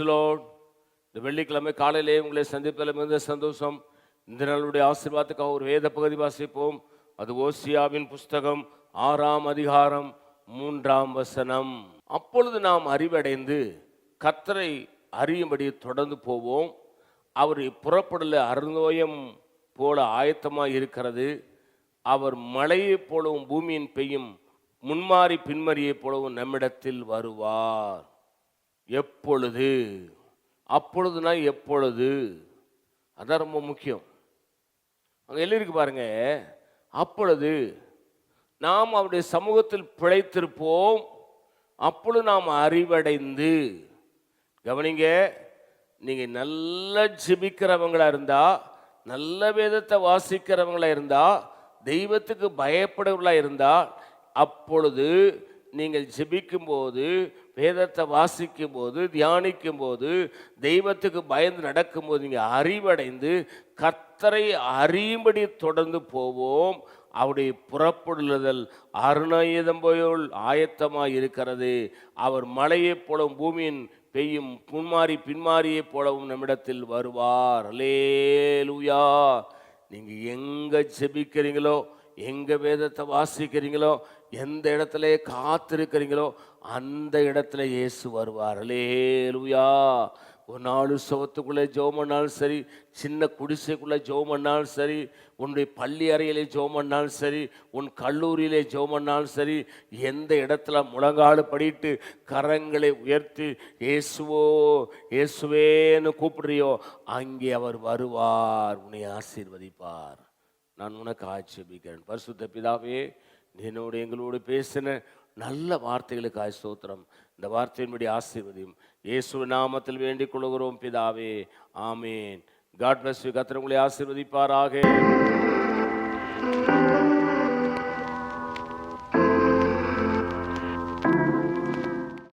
Lord. இந்த வெள்ளிக்கிழமை காலையிலே உங்களை சந்திப்பதில் மிகுந்த சந்தோஷம். இந்த நாளுடைய ஆசீர்வாதத்துக்காக ஒரு வேத பகுதி வாசிப்போம். அது ஓசியாவின் புஸ்தகம் 6ஆம் அதிகாரம் 3ஆம் வசனம். அப்பொழுது நாம் அறிவடைந்து கர்த்தரை அறியும்படி தொடர்ந்து போவோம். அவர் புறப்படல அருந்தோயம் போல ஆயத்தமாக இருக்கிறது. அவர் மழையைப் போலவும் பூமியின் பெய்யும் முன்மாறி பின்மறியைப் போலவும் நம்மிடத்தில் வருவார். எப்பொழுது? அப்பொழுதுனா எப்பொழுது? அதான் ரொம்ப முக்கியம். அங்கே எழுதிருக்கு பாருங்க, அப்பொழுது நாம் அவருடைய சமூகத்தில் பிழைத்திருப்போம், அப்பொழுது நாம் அறிவடைந்து. கவனிங்க, நீங்கள் நல்லா ஜெபிக்கிறவங்களா இருந்தா, நல்ல வேதத்தை வாசிக்கிறவங்களா இருந்தா, தெய்வத்துக்கு பயப்படுவர்களா இருந்தால், அப்பொழுது நீங்கள் ஜெபிக்கும் போது, வேதத்தை வாசிக்கும் போது, தியானிக்கும் போது, தெய்வத்துக்கு பயந்து நடக்கும்போது நீங்கள் அறிவடைந்து கர்த்தரை அறியும்படி தொடர்ந்து போவோம். அவருடைய புறப்படுதல் அருணாயுதம் போல் ஆயத்தமாக இருக்கிறது. அவர் மழையைப் போலவும் பூமியின் பெய்யும் முன்மாறி பின்மாறியைப் போலவும் நம்மிடத்தில் வருவார். அல்லேலூயா. நீங்கள் எங்கே ஜெபிக்கிறீங்களோ, எங்கே வேதத்தை வாசிக்கிறீங்களோ, எந்த இடத்துல காத்திருக்கிறீங்களோ அந்த இடத்துல இயேசு வருவார். அல்லேலூயா. ஒரு நாலு சுவத்துக்குள்ளே ஜெபம் பண்ணாலும் சரி, சின்ன குடிசைக்குள்ளே ஜெபம் பண்ணாலும் சரி, உன்னுடைய பள்ளி அறையிலே ஜெபம் பண்ணாலும் சரி, உன் கல்லூரியிலே ஜெபம் பண்ணாலும் சரி, எந்த இடத்துல முழங்கால் படிட்டு கரங்களை உயர்த்தி இயேசுவோ இயேசுவேன்னு கூப்பிடுறியோ அங்கே அவர் வருவார், உன்னை ஆசீர்வதிப்பார். நான் உனக்கு ஆட்சேபிக்கிறேன். பரிசுத்த பிதாவே, என்னோடு எங்களோடு பேசின நல்ல வார்த்தைகளுக்கு ஸ்தோத்திரம். இந்த வார்த்தையின்படி ஆசீர்வதியும் இயேசு நாமத்தில் வேண்டிக் கொள்கிறோம் பிதாவே, ஆமேன். God bless you. கர்த்தர் உங்களை ஆசீர்வதிப்பாராக.